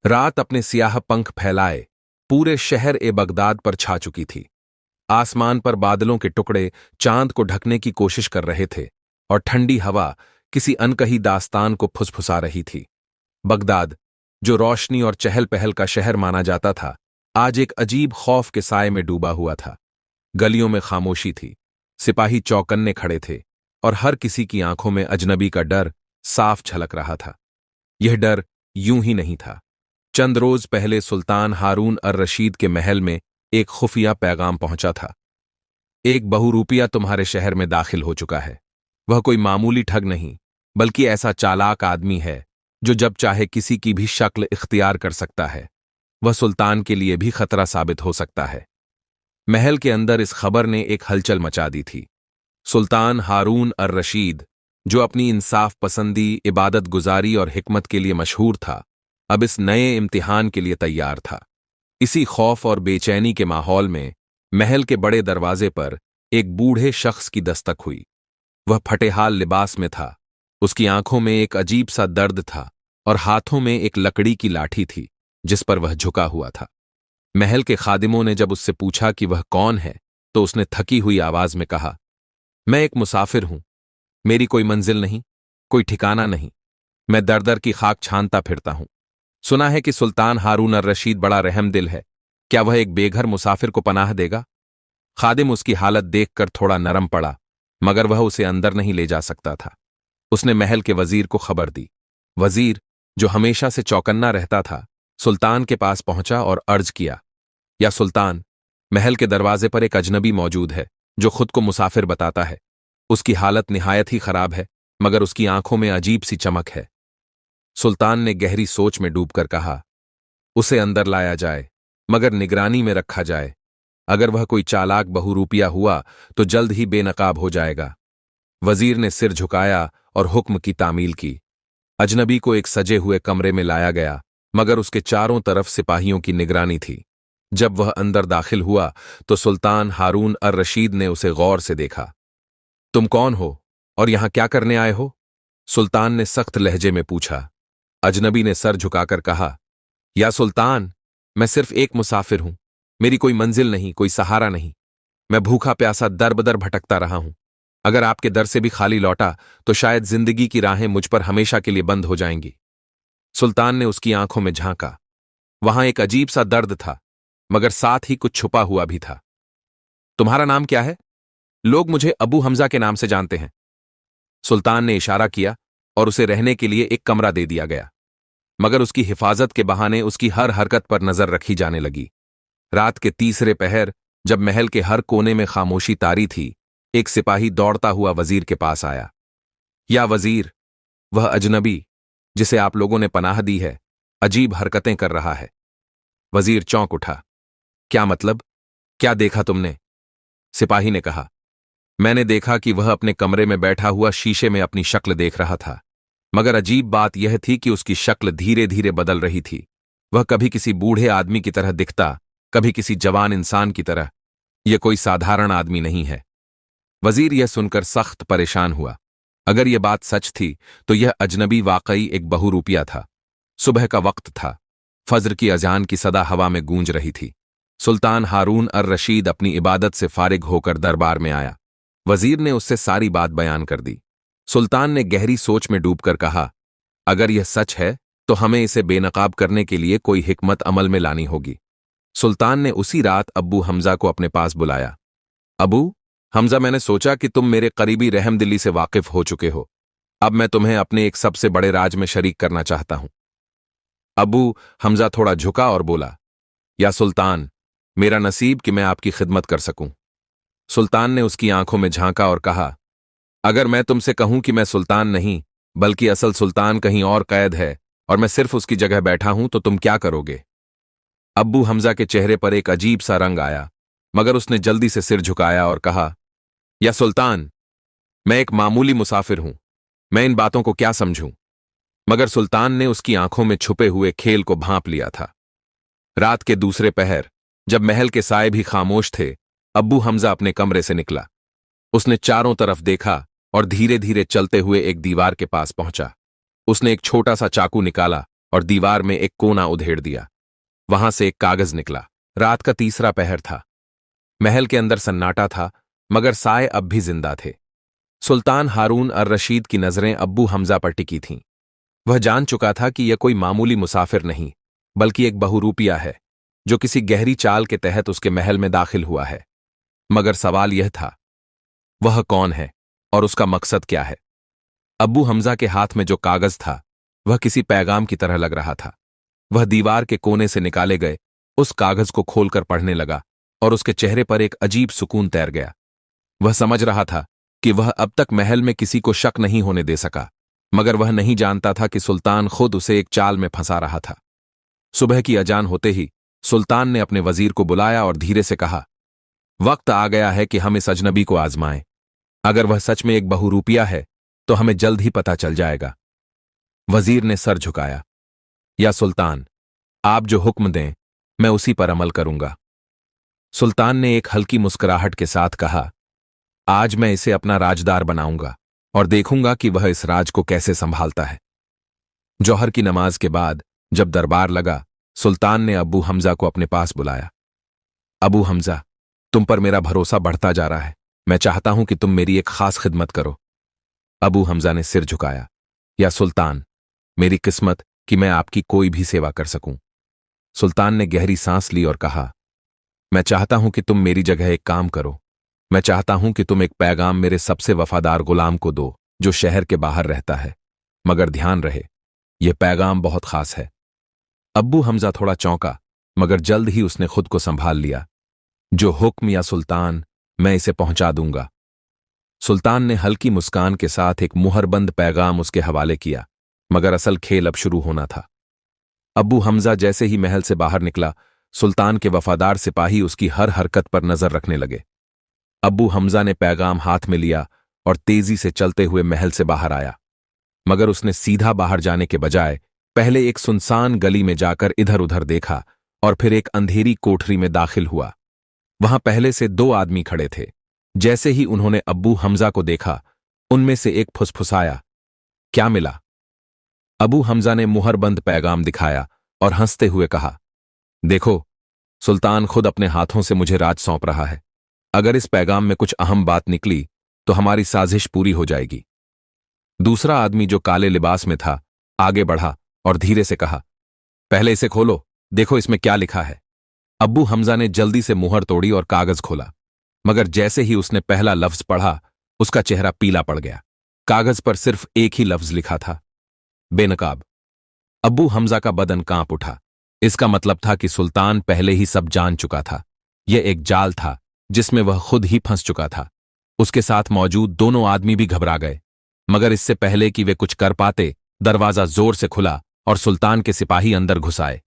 रात अपने सियाह पंख फैलाए पूरे शहर ए बगदाद पर छा चुकी थी। आसमान पर बादलों के टुकड़े चांद को ढकने की कोशिश कर रहे थे और ठंडी हवा किसी अनकही दास्तान को फुसफुसा रही थी। बगदाद, जो रोशनी और चहल पहल का शहर माना जाता था, आज एक अजीब खौफ के साए में डूबा हुआ था। गलियों में खामोशी थी, सिपाही चौकन्ने खड़े थे और हर किसी की आंखों में अजनबी का डर साफ झलक रहा था। यह डर यूं ही नहीं था। चंद रोज पहले सुल्तान हारून अर रशीद के महल में एक खुफिया पैगाम पहुंचा था। एक बहुरूपिया तुम्हारे शहर में दाखिल हो चुका है। वह कोई मामूली ठग नहीं, बल्कि ऐसा चालाक आदमी है जो जब चाहे किसी की भी शक्ल इख्तियार कर सकता है। वह सुल्तान के लिए भी खतरा साबित हो सकता है। महल के अंदर इस खबर ने एक हलचल मचा दी थी। सुल्तान हारून अर रशीद, जो अपनी इंसाफ पसंदी, इबादत गुजारी और हिकमत के लिए मशहूर था, अब इस नए इम्तिहान के लिए तैयार था। इसी खौफ और बेचैनी के माहौल में महल के बड़े दरवाजे पर एक बूढ़े शख्स की दस्तक हुई। वह फटेहाल लिबास में था, उसकी आंखों में एक अजीब सा दर्द था और हाथों में एक लकड़ी की लाठी थी जिस पर वह झुका हुआ था। महल के खादिमों ने जब उससे पूछा कि वह कौन है, तो उसने थकी हुई आवाज में कहा, मैं एक मुसाफिर हूं। मेरी कोई मंजिल नहीं, कोई ठिकाना नहीं। मैं दर दर की खाक छानता फिरता हूं। सुना है कि सुल्तान हारून अर रशीद बड़ा रहमदिल है। क्या वह एक बेघर मुसाफिर को पनाह देगा? खादिम उसकी हालत देखकर थोड़ा नरम पड़ा, मगर वह उसे अंदर नहीं ले जा सकता था। उसने महल के वजीर को खबर दी। वजीर, जो हमेशा से चौकन्ना रहता था, सुल्तान के पास पहुंचा और अर्ज किया, या सुल्तान, महल के दरवाजे पर एक अजनबी मौजूद है जो खुद को मुसाफिर बताता है। उसकी हालत निहायत ही खराब है, मगर उसकी आंखों में अजीब सी चमक है। सुल्तान ने गहरी सोच में डूबकर कहा, उसे अंदर लाया जाए, मगर निगरानी में रखा जाए। अगर वह कोई चालाक बहुरूपिया हुआ तो जल्द ही बेनकाब हो जाएगा। वजीर ने सिर झुकाया और हुक्म की तामील की। अजनबी को एक सजे हुए कमरे में लाया गया, मगर उसके चारों तरफ सिपाहियों की निगरानी थी। जब वह अंदर दाखिल हुआ तो सुल्तान हारून अर रशीद ने उसे गौर से देखा। तुम कौन हो और यहां क्या करने आए हो? सुल्तान ने सख्त लहजे में पूछा। अजनबी ने सर झुकाकर कहा, या सुल्तान, मैं सिर्फ एक मुसाफिर हूं। मेरी कोई मंजिल नहीं, कोई सहारा नहीं। मैं भूखा प्यासा दर बदर भटकता रहा हूं। अगर आपके दर से भी खाली लौटा तो शायद जिंदगी की राहें मुझ पर हमेशा के लिए बंद हो जाएंगी। सुल्तान ने उसकी आंखों में झांका। वहां एक अजीब सा दर्द था, मगर साथ ही कुछ छुपा हुआ भी था। तुम्हारा नाम क्या है? लोग मुझे अबू हमजा के नाम से जानते हैं। सुल्तान ने इशारा किया और उसे रहने के लिए एक कमरा दे दिया गया, मगर उसकी हिफाजत के बहाने उसकी हर हरकत पर नजर रखी जाने लगी। रात के तीसरे पहर, जब महल के हर कोने में खामोशी तारी थी, एक सिपाही दौड़ता हुआ वजीर के पास आया। या वजीर, वह अजनबी जिसे आप लोगों ने पनाह दी है, अजीब हरकतें कर रहा है। वजीर चौंक उठा। क्या मतलब? क्या देखा तुमने? सिपाही ने कहा, मैंने देखा कि वह अपने कमरे में बैठा हुआ शीशे में अपनी शक्ल देख रहा था, मगर अजीब बात यह थी कि उसकी शक्ल धीरे धीरे बदल रही थी। वह कभी किसी बूढ़े आदमी की तरह दिखता, कभी किसी जवान इंसान की तरह। यह कोई साधारण आदमी नहीं है। वजीर यह सुनकर सख्त परेशान हुआ। अगर यह बात सच थी तो यह अजनबी वाकई एक बहुरूपिया था। सुबह का वक्त था। फज्र की अजान की सदा हवा में गूंज रही थी। सुल्तान हारून अर रशीद अपनी इबादत से फारिग होकर दरबार में आया। वजीर ने उससे सारी बात बयान कर दी। सुल्तान ने गहरी सोच में डूबकर कहा, अगर यह सच है तो हमें इसे बेनकाब करने के लिए कोई हिकमत अमल में लानी होगी। सुल्तान ने उसी रात अब्बू हमजा को अपने पास बुलाया। अबू हमजा, मैंने सोचा कि तुम मेरे करीबी रहमदिली से वाकिफ हो चुके हो। अब मैं तुम्हें अपने एक सबसे बड़े राज में शरीक करना चाहता हूं। अबू हमजा थोड़ा झुका और बोला, या सुल्तान, मेरा नसीब कि मैं आपकी खिदमत कर सकूं। सुल्तान ने उसकी आंखों में झांका और कहा, अगर मैं तुमसे कहूं कि मैं सुल्तान नहीं बल्कि असल सुल्तान कहीं और कैद है और मैं सिर्फ उसकी जगह बैठा हूं, तो तुम क्या करोगे? अब्बू हमजा के चेहरे पर एक अजीब सा रंग आया, मगर उसने जल्दी से सिर झुकाया और कहा, या सुल्तान, मैं एक मामूली मुसाफिर हूं। मैं इन बातों को क्या समझूं? मगर सुल्तान ने उसकी आंखों में छुपे हुए खेल को भांप लिया था। रात के दूसरे पहर, जब महल के साए भी खामोश थे, अब्बू हमजा अपने कमरे से निकला। उसने चारों तरफ देखा और धीरे धीरे चलते हुए एक दीवार के पास पहुंचा। उसने एक छोटा सा चाकू निकाला और दीवार में एक कोना उधेड़ दिया। वहां से एक कागज निकला। रात का तीसरा पहर था। महल के अंदर सन्नाटा था, मगर साए अब भी जिंदा थे। सुल्तान हारून अर रशीद की नजरें अब्बू हमजा पर टिकी थीं। वह जान चुका था कि यह कोई मामूली मुसाफिर नहीं, बल्कि एक बहुरूपिया है, जो किसी गहरी चाल के तहत उसके महल में दाखिल हुआ है। मगर सवाल यह था, वह कौन है और उसका मकसद क्या है? अब्बू हमजा के हाथ में जो कागज था, वह किसी पैगाम की तरह लग रहा था। वह दीवार के कोने से निकाले गए उस कागज को खोलकर पढ़ने लगा और उसके चेहरे पर एक अजीब सुकून तैर गया। वह समझ रहा था कि वह अब तक महल में किसी को शक नहीं होने दे सका, मगर वह नहीं जानता था कि सुल्तान खुद उसे एक चाल में फंसा रहा था। सुबह की अजान होते ही सुल्तान ने अपने वजीर को बुलाया और धीरे से कहा, वक्त आ गया है कि हम इस अजनबी को आजमाएं। अगर वह सच में एक बहुरूपिया है तो हमें जल्द ही पता चल जाएगा। वजीर ने सर झुकाया। या सुल्तान, आप जो हुक्म दें मैं उसी पर अमल करूंगा। सुल्तान ने एक हल्की मुस्कुराहट के साथ कहा, आज मैं इसे अपना राजदार बनाऊंगा और देखूंगा कि वह इस राज को कैसे संभालता है। जौहर की नमाज के बाद जब दरबार लगा, सुल्तान ने अबू हमजा को अपने पास बुलाया। अबू हमजा, तुम पर मेरा भरोसा बढ़ता जा रहा है। मैं चाहता हूं कि तुम मेरी एक खास खिदमत करो। अबू हमजा ने सिर झुकाया। या सुल्तान, मेरी किस्मत कि मैं आपकी कोई भी सेवा कर सकूं। सुल्तान ने गहरी सांस ली और कहा, मैं चाहता हूं कि तुम मेरी जगह एक काम करो। मैं चाहता हूं कि तुम एक पैगाम मेरे सबसे वफादार गुलाम को दो, जो शहर के बाहर रहता है। मगर ध्यान रहे, यह पैगाम बहुत खास है। अब्बू हमजा थोड़ा चौंका, मगर जल्द ही उसने खुद को संभाल लिया। जो हुक्म या सुल्तान, मैं इसे पहुंचा दूंगा। सुल्तान ने हल्की मुस्कान के साथ एक मुहरबंद पैगाम उसके हवाले किया, मगर असल खेल अब शुरू होना था। अब्बू हमजा जैसे ही महल से बाहर निकला, सुल्तान के वफादार सिपाही उसकी हर हरकत पर नजर रखने लगे। अब्बू हमजा ने पैगाम हाथ में लिया और तेजी से चलते हुए महल से बाहर आया, मगर उसने सीधा बाहर जाने के बजाय पहले एक सुनसान गली में जाकर इधर उधर देखा और फिर एक अंधेरी कोठरी में दाखिल हुआ। वहां पहले से दो आदमी खड़े थे। जैसे ही उन्होंने अब्बू हमजा को देखा, उनमें से एक फुसफुसाया, क्या मिला? अबू हमजा ने मुहरबंद पैगाम दिखाया और हंसते हुए कहा, देखो, सुल्तान खुद अपने हाथों से मुझे राज सौंप रहा है। अगर इस पैगाम में कुछ अहम बात निकली तो हमारी साजिश पूरी हो जाएगी। दूसरा आदमी जो काले लिबास में था आगे बढ़ा और धीरे से कहा, पहले इसे खोलो, देखो इसमें क्या लिखा है। अब्बू हमजा ने जल्दी से मुहर तोड़ी और कागज खोला, मगर जैसे ही उसने पहला लफ्ज पढ़ा, उसका चेहरा पीला पड़ गया। कागज पर सिर्फ एक ही लफ्ज लिखा था, बेनकाब। अब्बू हमजा का बदन कांप उठा। इसका मतलब था कि सुल्तान पहले ही सब जान चुका था। यह एक जाल था जिसमें वह खुद ही फंस चुका था। उसके साथ मौजूद दोनों आदमी भी घबरा गए, मगर इससे पहले कि वे कुछ कर पाते, दरवाजा जोर से खुला और सुल्तान के सिपाही अंदर घुस आए।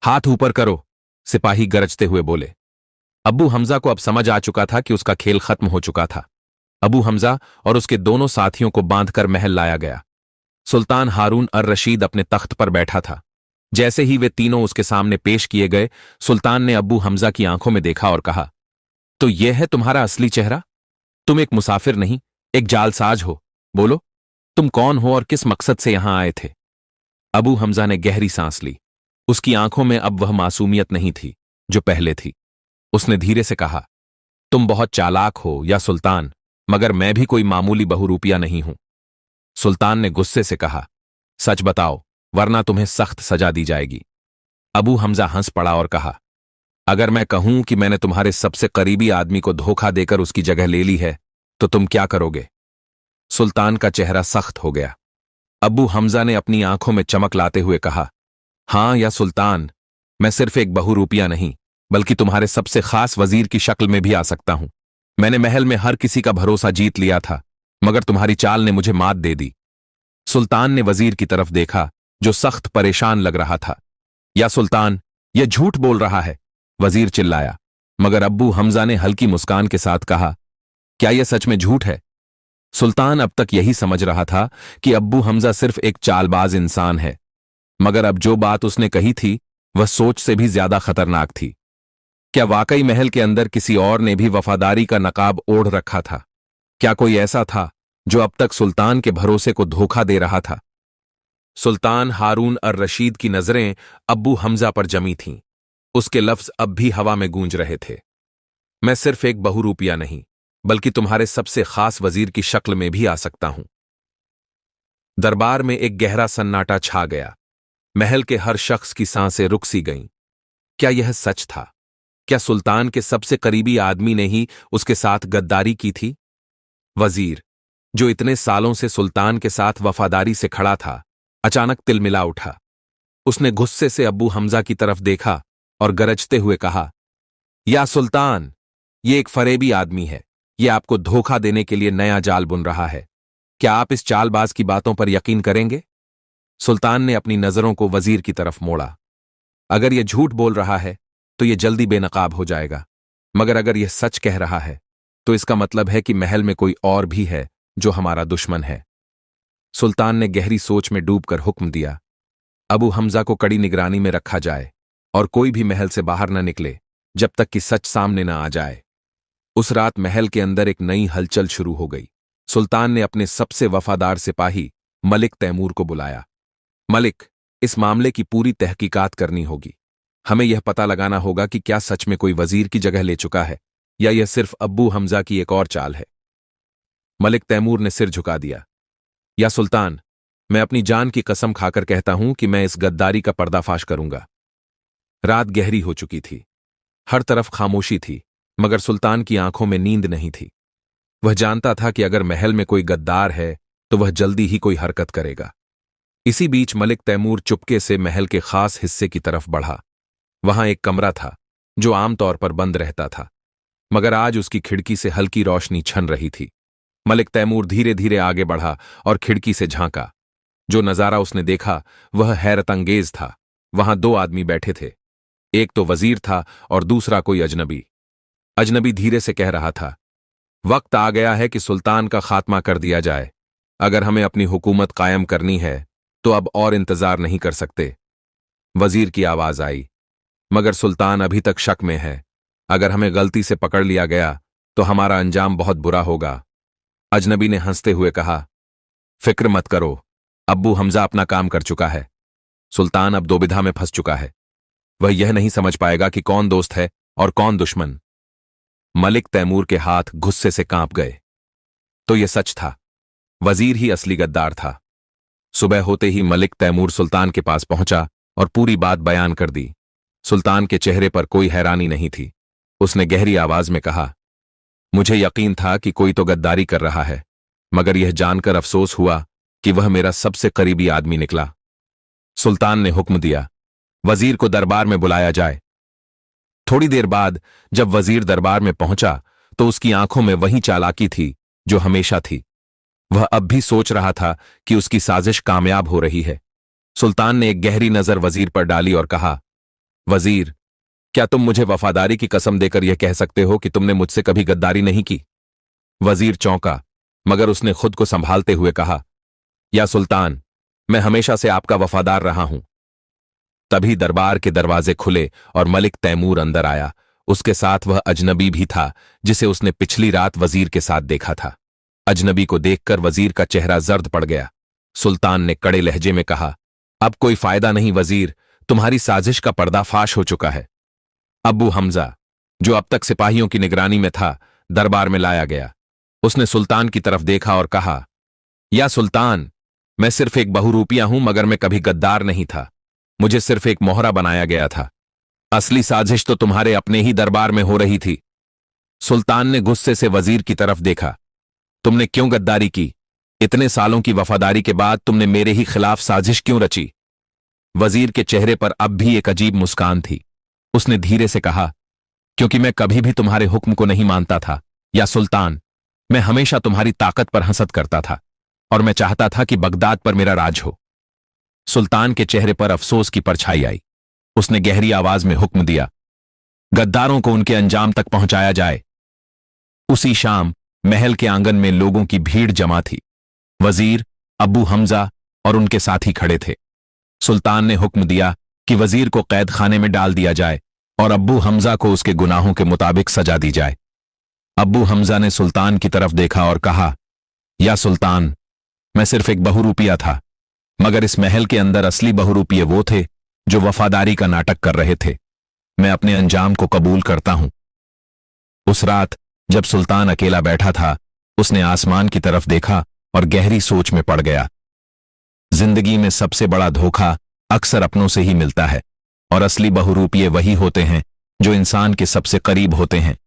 हाथ ऊपर करो, सिपाही गरजते हुए बोले। अब्बू हमजा को अब समझ आ चुका था कि उसका खेल खत्म हो चुका था। अबू हमजा और उसके दोनों साथियों को बांधकर महल लाया गया। सुल्तान हारून अर रशीद अपने तख्त पर बैठा था। जैसे ही वे तीनों उसके सामने पेश किए गए, सुल्तान ने अब्बू हमजा की आंखों में देखा और कहा, तो यह है तुम्हारा असली चेहरा? तुम एक मुसाफिर नहीं, एक जालसाज हो। बोलो, तुम कौन हो और किस मकसद से यहां आए थे? अबू हमजा ने गहरी सांस ली। उसकी आंखों में अब वह मासूमियत नहीं थी जो पहले थी। उसने धीरे से कहा, तुम बहुत चालाक हो या सुल्तान, मगर मैं भी कोई मामूली बहुरूपिया नहीं हूं। सुल्तान ने गुस्से से कहा, सच बताओ, वरना तुम्हें सख्त सजा दी जाएगी। अबू हमजा हंस पड़ा और कहा, अगर मैं कहूं कि मैंने तुम्हारे सबसे करीबी आदमी को धोखा देकर उसकी जगह ले ली है, तो तुम क्या करोगे? सुल्तान का चेहरा सख्त हो गया। अबू हमजा ने अपनी आंखों में चमक लाते हुए कहा, हां या सुल्तान, मैं सिर्फ एक बहुरूपिया नहीं, बल्कि तुम्हारे सबसे खास वजीर की शक्ल में भी आ सकता हूं। मैंने महल में हर किसी का भरोसा जीत लिया था, मगर तुम्हारी चाल ने मुझे मात दे दी। सुल्तान ने वजीर की तरफ देखा, जो सख्त परेशान लग रहा था। या सुल्तान, यह झूठ बोल रहा है, वजीर चिल्लाया। मगर अब्बू हमजा ने हल्की मुस्कान के साथ कहा, क्या यह सच में झूठ है? सुल्तान अब तक यही समझ रहा था कि अब्बू हमजा सिर्फ एक चालबाज इंसान है, मगर अब जो बात उसने कही थी वह सोच से भी ज्यादा खतरनाक थी। क्या वाकई महल के अंदर किसी और ने भी वफादारी का नकाब ओढ़ रखा था? क्या कोई ऐसा था जो अब तक सुल्तान के भरोसे को धोखा दे रहा था? सुल्तान हारून अर रशीद की नजरें अब्बू हमजा पर जमी थीं। उसके लफ्ज अब भी हवा में गूंज रहे थे। मैं सिर्फ एक बहुरूपिया नहीं, बल्कि तुम्हारे सबसे खास वजीर की शक्ल में भी आ सकता हूं। दरबार में एक गहरा सन्नाटा छा गया। महल के हर शख्स की सांसें रुक सी गईं। क्या यह सच था? क्या सुल्तान के सबसे करीबी आदमी ने ही उसके साथ गद्दारी की थी? वजीर, जो इतने सालों से सुल्तान के साथ वफादारी से खड़ा था, अचानक तिलमिला उठा। उसने गुस्से से अब्बू हमजा की तरफ देखा और गरजते हुए कहा, या सुल्तान, ये एक फरेबी आदमी है। ये आपको धोखा देने के लिए नया जाल बुन रहा है। क्या आप इस चालबाज की बातों पर यकीन करेंगे? सुल्तान ने अपनी नजरों को वजीर की तरफ मोड़ा। अगर यह झूठ बोल रहा है तो यह जल्दी बेनकाब हो जाएगा, मगर अगर यह सच कह रहा है तो इसका मतलब है कि महल में कोई और भी है जो हमारा दुश्मन है। सुल्तान ने गहरी सोच में डूबकर हुक्म दिया, अबू हमजा को कड़ी निगरानी में रखा जाए और कोई भी महल से बाहर न निकले जब तक कि सच सामने न आ जाए। उस रात महल के अंदर एक नई हलचल शुरू हो गई। सुल्तान ने अपने सबसे वफादार सिपाही मलिक तैमूर को बुलाया। मलिक, इस मामले की पूरी तहकीकात करनी होगी। हमें यह पता लगाना होगा कि क्या सच में कोई वजीर की जगह ले चुका है या यह सिर्फ अब्बू हमजा की एक और चाल है। मलिक तैमूर ने सिर झुका दिया। या सुल्तान, मैं अपनी जान की कसम खाकर कहता हूं कि मैं इस गद्दारी का पर्दाफाश करूंगा। रात गहरी हो चुकी थी। हर तरफ खामोशी थी, मगर सुल्तान की आंखों में नींद नहीं थी। वह जानता था कि अगर महल में कोई गद्दार है तो वह जल्दी ही कोई हरकत करेगा। इसी बीच मलिक तैमूर चुपके से महल के खास हिस्से की तरफ बढ़ा। वहां एक कमरा था जो आमतौर पर बंद रहता था, मगर आज उसकी खिड़की से हल्की रोशनी छन रही थी। मलिक तैमूर धीरे धीरे आगे बढ़ा और खिड़की से झांका। जो नजारा उसने देखा वह हैरत अंगेज था। वहां दो आदमी बैठे थे। एक तो वजीर था और दूसरा कोई अजनबी। अजनबी धीरे से कह रहा था, वक्त आ गया है कि सुल्तान का खात्मा कर दिया जाए। अगर हमें अपनी हुकूमत कायम करनी है तो अब और इंतजार नहीं कर सकते। वजीर की आवाज आई, मगर सुल्तान अभी तक शक में है। अगर हमें गलती से पकड़ लिया गया तो हमारा अंजाम बहुत बुरा होगा। अजनबी ने हंसते हुए कहा, फिक्र मत करो, अब्बू हमजा अपना काम कर चुका है। सुल्तान अब दुविधा में फंस चुका है। वह यह नहीं समझ पाएगा कि कौन दोस्त है और कौन दुश्मन। मलिक तैमूर के हाथ गुस्से से कांप गए। तो यह सच था, वजीर ही असली गद्दार था। सुबह होते ही मलिक तैमूर सुल्तान के पास पहुंचा और पूरी बात बयान कर दी। सुल्तान के चेहरे पर कोई हैरानी नहीं थी। उसने गहरी आवाज में कहा, मुझे यकीन था कि कोई तो गद्दारी कर रहा है, मगर यह जानकर अफसोस हुआ कि वह मेरा सबसे करीबी आदमी निकला। सुल्तान ने हुक्म दिया, वजीर को दरबार में बुलाया जाए। थोड़ी देर बाद जब वजीर दरबार में पहुंचा तो उसकी आंखों में वही चालाकी थी जो हमेशा थी। वह अब भी सोच रहा था कि उसकी साजिश कामयाब हो रही है। सुल्तान ने एक गहरी नजर वजीर पर डाली और कहा, वजीर, क्या तुम मुझे वफादारी की कसम देकर यह कह सकते हो कि तुमने मुझसे कभी गद्दारी नहीं की? वजीर चौंका, मगर उसने खुद को संभालते हुए कहा, या सुल्तान, मैं हमेशा से आपका वफादार रहा हूं। तभी दरबार के दरवाजे खुले और मलिक तैमूर अंदर आया। उसके साथ वह अजनबी भी था जिसे उसने पिछली रात वजीर के साथ देखा था। अजनबी को देखकर वजीर का चेहरा जर्द पड़ गया। सुल्तान ने कड़े लहजे में कहा, अब कोई फायदा नहीं वजीर, तुम्हारी साजिश का पर्दाफाश हो चुका है। अब्बू हमजा, जो अब तक सिपाहियों की निगरानी में था, दरबार में लाया गया। उसने सुल्तान की तरफ देखा और कहा, या सुल्तान, मैं सिर्फ एक बहुरूपिया हूं, मगर मैं कभी गद्दार नहीं था। मुझे सिर्फ एक मोहरा बनाया गया था। असली साजिश तो तुम्हारे अपने ही दरबार में हो रही थी। सुल्तान ने गुस्से से वजीर की तरफ देखा, तुमने क्यों गद्दारी की? इतने सालों की वफादारी के बाद तुमने मेरे ही खिलाफ साजिश क्यों रची? वजीर के चेहरे पर अब भी एक अजीब मुस्कान थी। उसने धीरे से कहा, क्योंकि मैं कभी भी तुम्हारे हुक्म को नहीं मानता था। या सुल्तान, मैं हमेशा तुम्हारी ताकत पर हंसद करता था और मैं चाहता था कि बगदाद पर मेरा राज हो। सुल्तान के चेहरे पर अफसोस की परछाई आई। उसने गहरी आवाज में हुक्म दिया, गद्दारों को उनके अंजाम तक पहुंचाया जाए। उसी शाम महल के आंगन में लोगों की भीड़ जमा थी। वजीर, अब्बू हमजा और उनके साथी खड़े थे। सुल्तान ने हुक्म दिया कि वजीर को कैद खाने में डाल दिया जाए और अब्बू हमजा को उसके गुनाहों के मुताबिक सजा दी जाए। अब्बू हमजा ने सुल्तान की तरफ देखा और कहा, या सुल्तान, मैं सिर्फ एक बहुरूपिया था। मगर इस महल के अंदर असली बहुरूपिये वो थे जो वफादारी का नाटक कर रहे थे। मैं अपने अंजाम को कबूल करता हूं। उस रात जब सुल्तान अकेला बैठा था, उसने आसमान की तरफ देखा और गहरी सोच में पड़ गया। जिंदगी में सबसे बड़ा धोखा अक्सर अपनों से ही मिलता है, और असली बहुरूपिये वही होते हैं जो इंसान के सबसे करीब होते हैं।